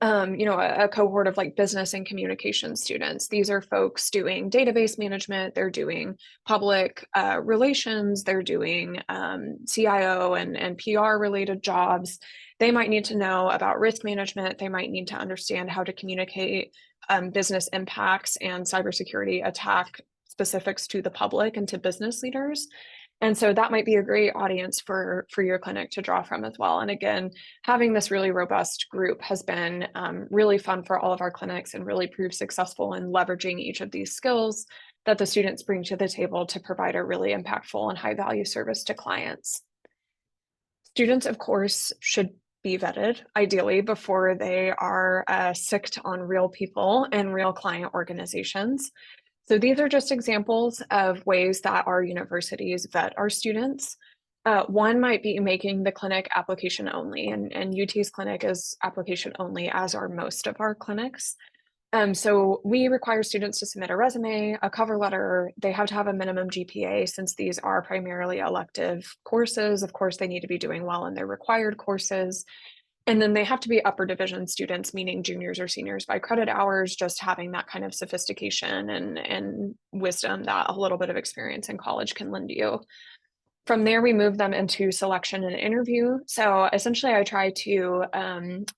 a cohort of like business and communication students. These are folks doing database management, they're doing public relations, they're doing CIO and PR related jobs. They might need to know about risk management. They might need to understand how to communicate business impacts and cybersecurity attack specifics to the public and to business leaders. And so that might be a great audience for your clinic to draw from as well. And again, having this really robust group has been really fun for all of our clinics and really proved successful in leveraging each of these skills that the students bring to the table to provide a really impactful and high value service to clients. Students, of course, should be vetted, ideally, before they are sicked on real people and real client organizations. So these are just examples of ways that our universities vet our students. One might be making the clinic application only, and UT's clinic is application only, as are most of our clinics. So we require students to submit a resume, a cover letter. They have to have a minimum GPA since these are primarily elective courses. Of course, they need to be doing well in their required courses. And then they have to be upper division students, meaning juniors or seniors by credit hours, just having that kind of sophistication and wisdom that a little bit of experience in college can lend you. From there, we move them into selection and interview. So essentially, I try to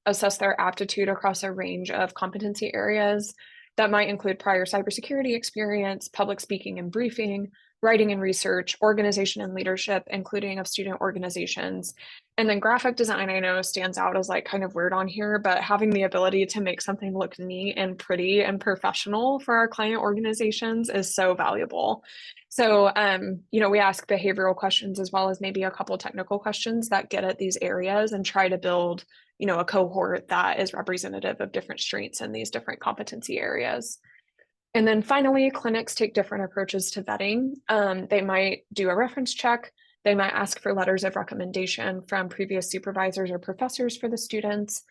assess their aptitude across a range of competency areas that might include prior cybersecurity experience, public speaking and briefing, writing and research, organization and leadership, including of student organizations. And then graphic design, I know, stands out as like kind of weird on here, but having the ability to make something look neat and pretty and professional for our client organizations is so valuable. So, we ask behavioral questions as well as maybe a couple technical questions that get at these areas and try to build, a cohort that is representative of different strengths in these different competency areas. And then finally, clinics take different approaches to vetting. They might do a reference check. They might ask for letters of recommendation from previous supervisors or professors for the students.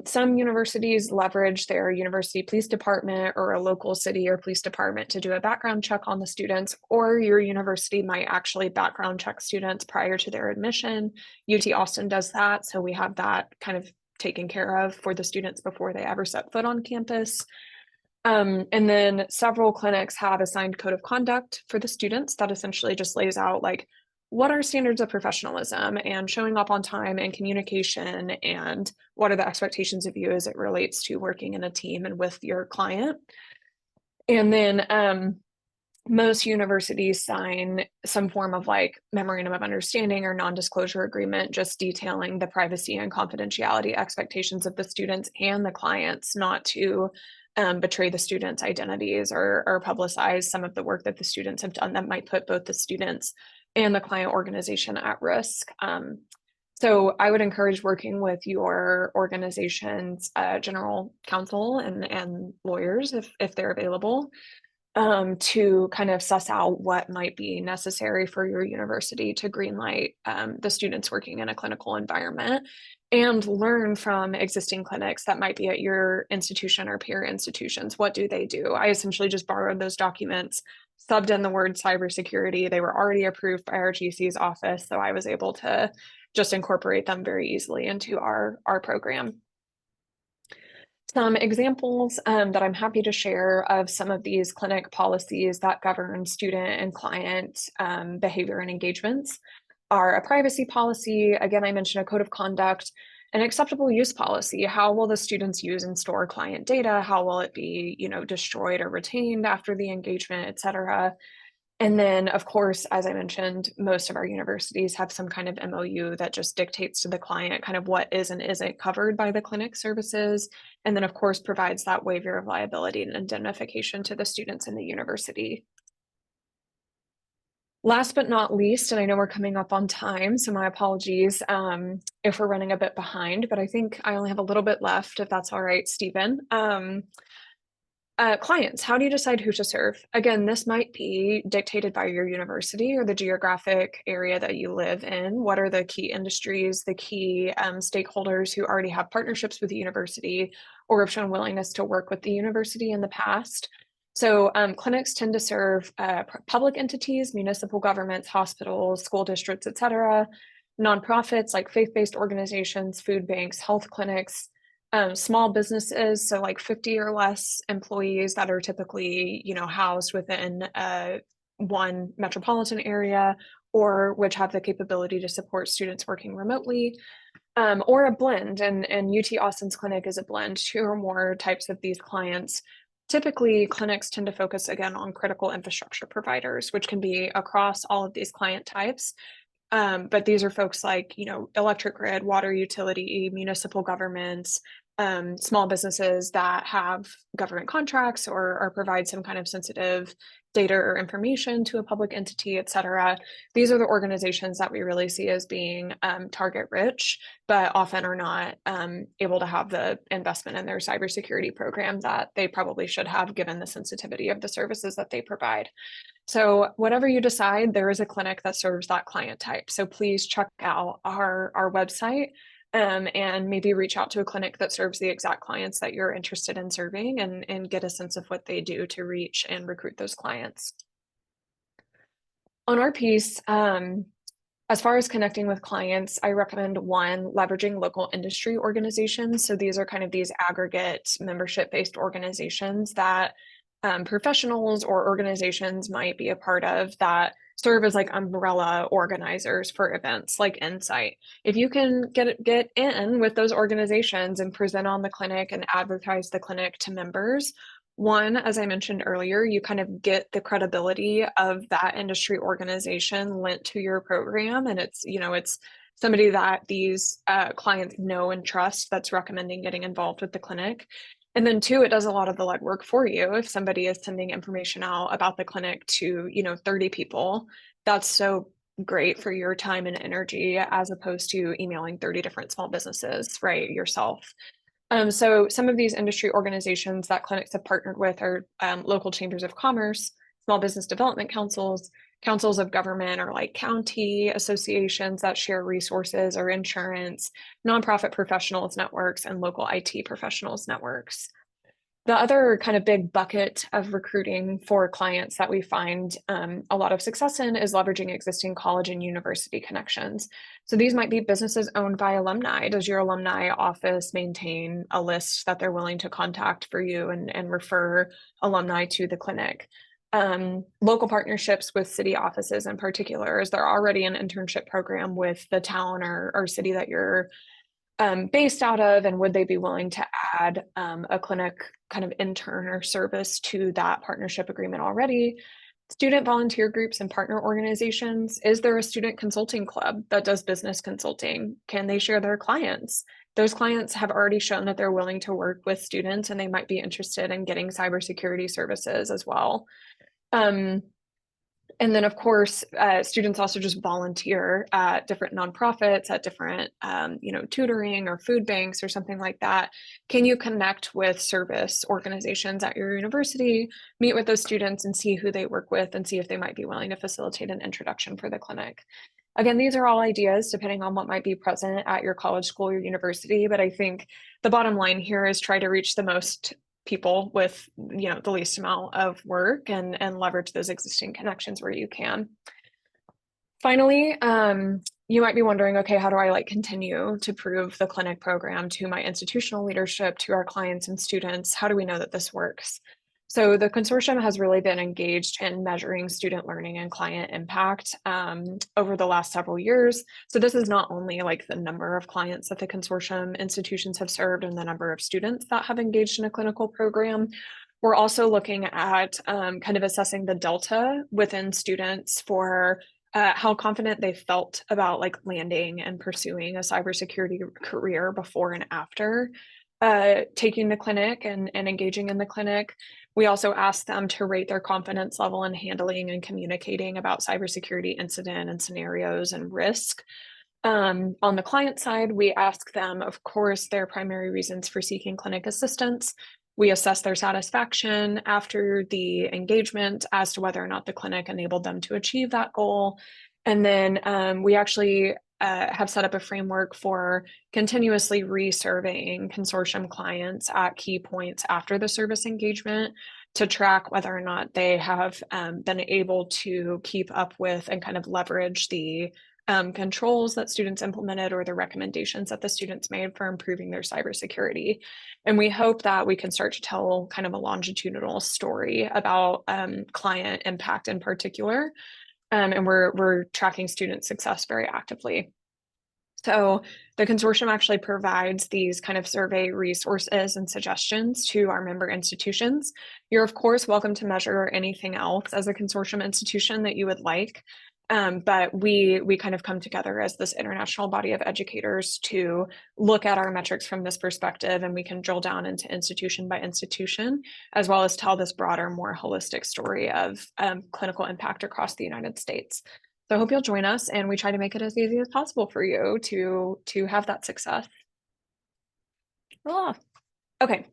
Some universities leverage their university police department or a local city or police department to do a background check on the students, or your university might actually background check students prior to their admission. UT Austin does that, so we have that kind of taken care of for the students before they ever set foot on campus. And then several clinics have a signed code of conduct for the students that essentially just lays out like what are standards of professionalism and showing up on time and communication, and what are the expectations of you as it relates to working in a team and with your client. And then most universities sign some form of like memorandum of understanding or non-disclosure agreement, just detailing the privacy and confidentiality expectations of the students and the clients, not to betray the students' identities or publicize some of the work that the students have done that might put both the students and the client organization at risk. So I would encourage working with your organization's general counsel and lawyers if they're available, to kind of suss out what might be necessary for your university to greenlight the students working in a clinical environment, and learn from existing clinics that might be at your institution or peer institutions. What do they do? I essentially just borrowed those documents, subbed in the word cybersecurity. They were already approved by our GC's office, so I was able to just incorporate them very easily into our program. Some examples that I'm happy to share of some of these clinic policies that govern student and client behavior and engagements are a privacy policy. Again, I mentioned a code of conduct, an acceptable use policy. How will the students use and store client data? How will it be, destroyed or retained after the engagement, et cetera? And then, of course, as I mentioned, most of our universities have some kind of MOU that just dictates to the client kind of what is and isn't covered by the clinic services. And then, of course, provides that waiver of liability and indemnification to the students in the university. Last but not least, and I know we're coming up on time, so my apologies if we're running a bit behind, but I think I only have a little bit left, if that's all right, Stephen. Clients, how do you decide who to serve? Again, this might be dictated by your university or the geographic area that you live in. What are the key industries, the key stakeholders who already have partnerships with the university or have shown willingness to work with the university in the past? So clinics tend to serve public entities, municipal governments, hospitals, school districts, et cetera, nonprofits like faith-based organizations, food banks, health clinics, small businesses, so like 50 or less employees that are typically, housed within one metropolitan area, or which have the capability to support students working remotely, or a blend. And UT Austin's clinic is a blend, 2 or more types of these clients. Typically, clinics tend to focus again on critical infrastructure providers, which can be across all of these client types. But these are folks like, electric grid, water utility, municipal governments, small businesses that have government contracts or provide some kind of sensitive data or information to a public entity, et cetera. These are the organizations that we really see as being target rich, but often are not able to have the investment in their cybersecurity program that they probably should have, given the sensitivity of the services that they provide. So whatever you decide, there is a clinic that serves that client type. So please check out our website and maybe reach out to a clinic that serves the exact clients that you're interested in serving, and get a sense of what they do to reach and recruit those clients. On our piece, as far as connecting with clients, I recommend one, leveraging local industry organizations. So these are kind of these aggregate membership-based organizations that professionals or organizations might be a part of that serve as like umbrella organizers for events like NCyTE. If you can get in with those organizations and present on the clinic and advertise the clinic to members, one, as I mentioned earlier, you kind of get the credibility of that industry organization lent to your program, and it's somebody that these clients know and trust that's recommending getting involved with the clinic. And then two, it does a lot of the legwork for you. If somebody is sending information out about the clinic to 30 people, that's so great for your time and energy, as opposed to emailing 30 different small businesses, right, yourself. So some of these industry organizations that clinics have partnered with are local chambers of commerce, small business development councils, councils of government, or like county associations that share resources or insurance, nonprofit professionals networks, and local IT professionals networks. The other kind of big bucket of recruiting for clients that we find a lot of success in is leveraging existing college and university connections. So these might be businesses owned by alumni. Does your alumni office maintain a list that they're willing to contact for you and refer alumni to the clinic? Local partnerships with city offices in particular. Is there already an internship program with the town or city that you're based out of, and would they be willing to add a clinic kind of intern or service to that partnership agreement already? Student volunteer groups and partner organizations. Is there a student consulting club that does business consulting? Can they share their clients? Those clients have already shown that they're willing to work with students, and they might be interested in getting cybersecurity services as well. And then, of course, students also just volunteer at different nonprofits, at different, tutoring or food banks or something like that. Can you connect with service organizations at your university, meet with those students and see who they work with, and see if they might be willing to facilitate an introduction for the clinic? Again, these are all ideas depending on what might be present at your college, school, or university. But I think the bottom line here is try to reach the most people with the least amount of work, and leverage those existing connections where you can. Finally, you might be wondering, okay, how do I continue to prove the clinic program to my institutional leadership, to our clients and students? How do we know that this works? So the consortium has really been engaged in measuring student learning and client impact over the last several years. So this is not only like the number of clients that the consortium institutions have served and the number of students that have engaged in a clinical program. We're also looking at kind of assessing the delta within students for how confident they felt about landing and pursuing a cybersecurity career before and after taking the clinic and engaging in the clinic. We also ask them to rate their confidence level in handling and communicating about cybersecurity incident and scenarios and risk. On the client side, we ask them, of course, their primary reasons for seeking clinic assistance. We assess their satisfaction after the engagement as to whether or not the clinic enabled them to achieve that goal. And then we actually have set up a framework for continuously resurveying consortium clients at key points after the service engagement to track whether or not they have been able to keep up with and kind of leverage the controls that students implemented or the recommendations that the students made for improving their cybersecurity. And we hope that we can start to tell kind of a longitudinal story about client impact in particular. And we're tracking student success very actively. So the consortium actually provides these kind of survey resources and suggestions to our member institutions. You're of course welcome to measure anything else as a consortium institution that you would like. But we kind of come together as this international body of educators to look at our metrics from this perspective, and we can drill down into institution by institution, as well as tell this broader, more holistic story of clinical impact across the United States. So I hope you'll join us, and we try to make it as easy as possible for you to have that success. Okay.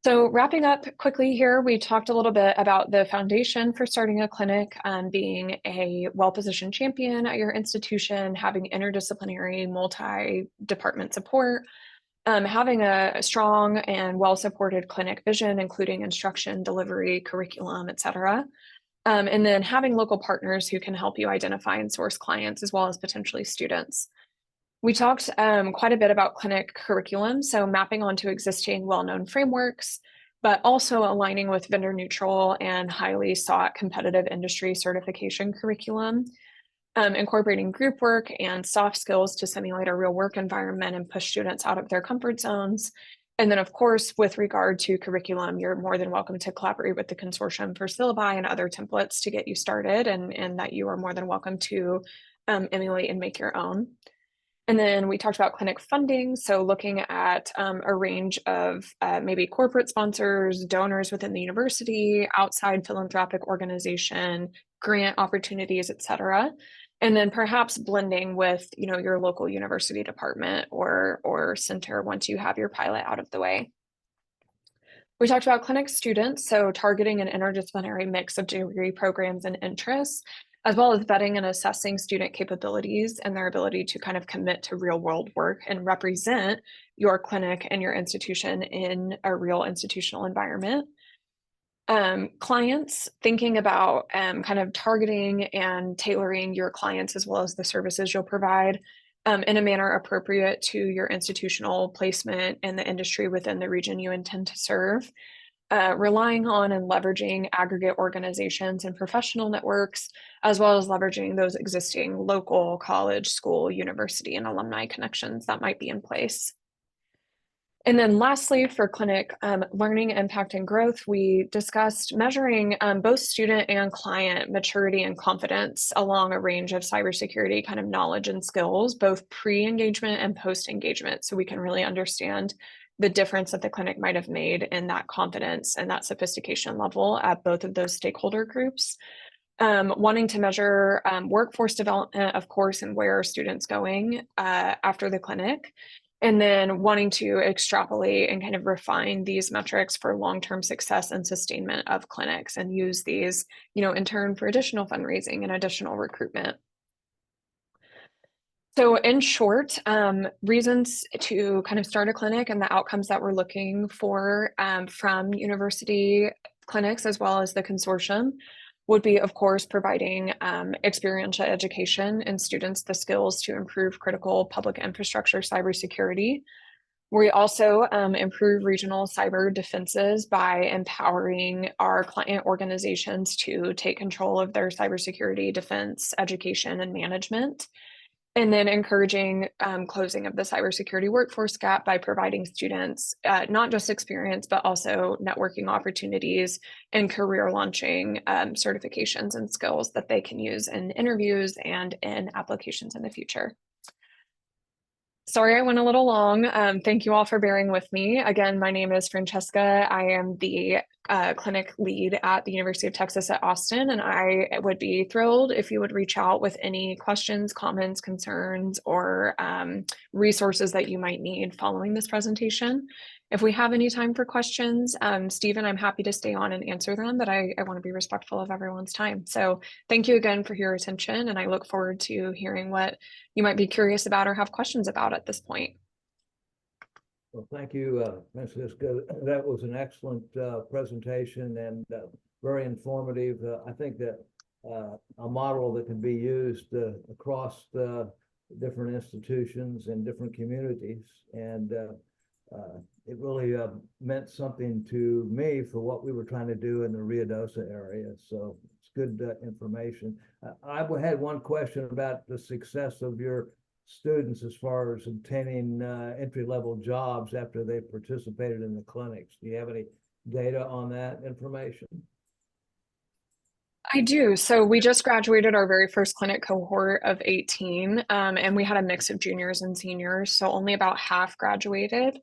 So wrapping up quickly here, we talked a little bit about the foundation for starting a clinic, being a well-positioned champion at your institution, having interdisciplinary, multi-department support, having a strong and well-supported clinic vision, including instruction, delivery, curriculum, et cetera. And then having local partners who can help you identify and source clients, as well as potentially students. We talked quite a bit about clinic curriculum, so mapping onto existing well-known frameworks, but also aligning with vendor neutral and highly sought competitive industry certification curriculum, incorporating group work and soft skills to simulate a real work environment and push students out of their comfort zones. And then, of course, with regard to curriculum, you're more than welcome to collaborate with the consortium for syllabi and other templates to get you started, and that you are more than welcome to emulate and make your own. And then we talked about clinic funding, so looking at a range of maybe corporate sponsors, donors within the university, outside philanthropic organization, grant opportunities, et cetera. And then perhaps blending with, your local university department or center once you have your pilot out of the way. We talked about clinic students, so targeting an interdisciplinary mix of degree programs and interests, as well as vetting and assessing student capabilities and their ability to kind of commit to real world work and represent your clinic and your institution in a real institutional environment. Clients, thinking about kind of targeting and tailoring your clients as well as the services you'll provide in a manner appropriate to your institutional placement and the industry within the region you intend to serve. Relying on and leveraging aggregate organizations and professional networks, as well as leveraging those existing local college, school, university, and alumni connections that might be in place. And then lastly, for clinic learning, impact, and growth, we discussed measuring both student and client maturity and confidence along a range of cybersecurity kind of knowledge and skills, both pre-engagement and post-engagement, so we can really understand the difference that the clinic might have made in that confidence and that sophistication level at both of those stakeholder groups. Wanting to measure workforce development, of course, and where are students going after the clinic, and then wanting to extrapolate and kind of refine these metrics for long-term success and sustainment of clinics, and use these, in turn for additional fundraising and additional recruitment. So in short, reasons to kind of start a clinic and the outcomes that we're looking for from university clinics as well as the consortium would be, of course, providing experiential education and students the skills to improve critical public infrastructure cybersecurity. We also improve regional cyber defenses by empowering our client organizations to take control of their cybersecurity defense, education, and management. And then encouraging closing of the cybersecurity workforce gap by providing students not just experience, but also networking opportunities and career launching certifications and skills that they can use in interviews and in applications in the future. Sorry, I went a little long. Thank you all for bearing with me. Again, my name is Francesca. I am the clinic lead at the University of Texas at Austin, and I would be thrilled if you would reach out with any questions, comments, concerns, or resources that you might need following this presentation. If we have any time for questions, Stephen, I'm happy to stay on and answer them, but I want to be respectful of everyone's time. So thank you again for your attention, and I look forward to hearing what you might be curious about or have questions about at this point. Well, thank you, Fransesca. That was an excellent presentation and very informative. I think that a model that can be used across the different institutions and different communities, and it really meant something to me for what we were trying to do in the Ruidoso area. So it's good information. I had one question about the success of your students as far as obtaining entry-level jobs after they participated in the clinics. Do you have any data on that information? I do. So we just graduated our very first clinic cohort of 18, and we had a mix of juniors and seniors, so only about half graduated.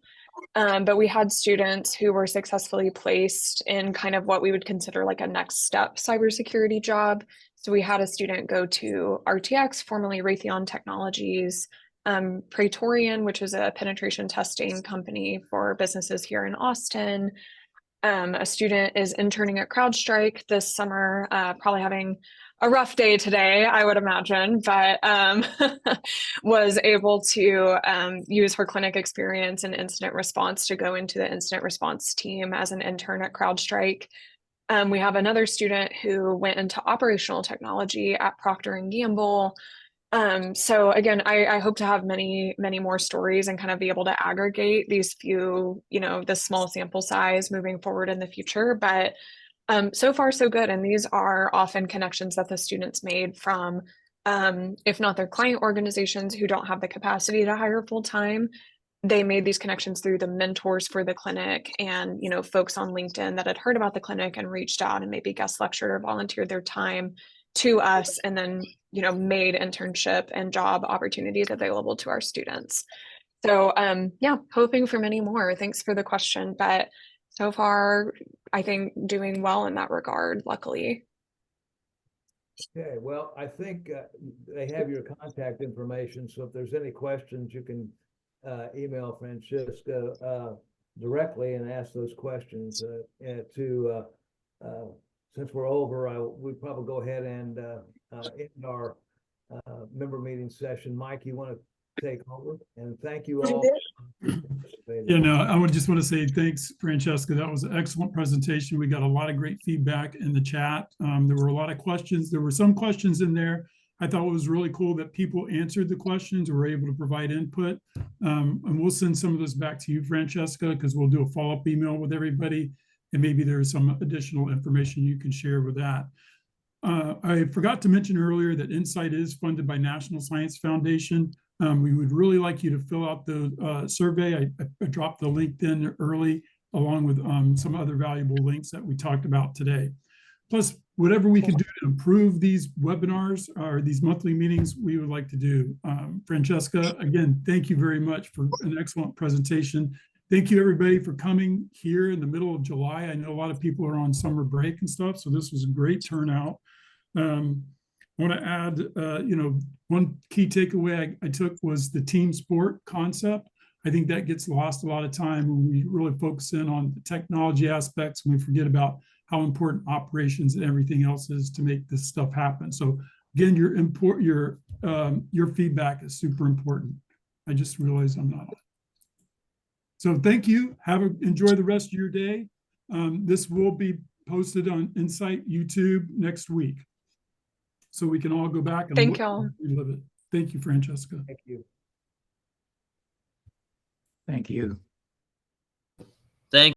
But we had students who were successfully placed in kind of what we would consider like a next step cybersecurity job. So we had a student go to RTX, formerly Raytheon Technologies, Praetorian, which is a penetration testing company for businesses here in Austin. A student is interning at CrowdStrike this summer, probably having a rough day today, I would imagine, but was able to use her clinic experience and incident response to go into the incident response team as an intern at CrowdStrike. We have another student who went into operational technology at Procter and Gamble. So again, I hope to have many more stories and kind of be able to aggregate these few, this small sample size moving forward in the future. But so far so good. And these are often connections that the students made from, if not their client organizations who don't have the capacity to hire full time, they made these connections through the mentors for the clinic and, folks on LinkedIn that had heard about the clinic and reached out and maybe guest lectured or volunteered their time to us, and then, made internship and job opportunities available to our students. So yeah, hoping for many more. Thanks for the question, but so far, I think doing well in that regard, luckily. Okay, well, I think they have your contact information, so if there's any questions, you can email Francesca directly and ask those questions. Since we're over, we probably go ahead and end our member meeting session. Mike, you want to take over? And thank you all. Yeah, no, I would just want to say thanks, Francesca. That was an excellent presentation. We got a lot of great feedback in the chat. There were a lot of questions. There were some questions in there. I thought it was really cool that people answered the questions or were able to provide input. And we'll send some of this back to you, Francesca, because we'll do a follow-up email with everybody. And maybe there's some additional information you can share with that. I forgot to mention earlier that NCyTE is funded by National Science Foundation. We would really like you to fill out the survey. I dropped the link in early, along with some other valuable links that we talked about today. Plus, whatever we can do to improve these webinars or these monthly meetings, we would like to do. Francesca, again, thank you very much for an excellent presentation. Thank you, everybody, for coming here in the middle of July. I know a lot of people are on summer break and stuff, so this was a great turnout. I want to add, one key takeaway I took was the team sport concept. I think that gets lost a lot of time when we really focus in on the technology aspects and we forget about how important operations and everything else is to make this stuff happen. So again, your feedback is super important. I just realized I'm not on. So thank you. Enjoy the rest of your day. This will be posted on NCyTE YouTube next week, so we can all go back and thank y'all. Relive it. Thank you, Francesca. Thank you. Thank you. Thank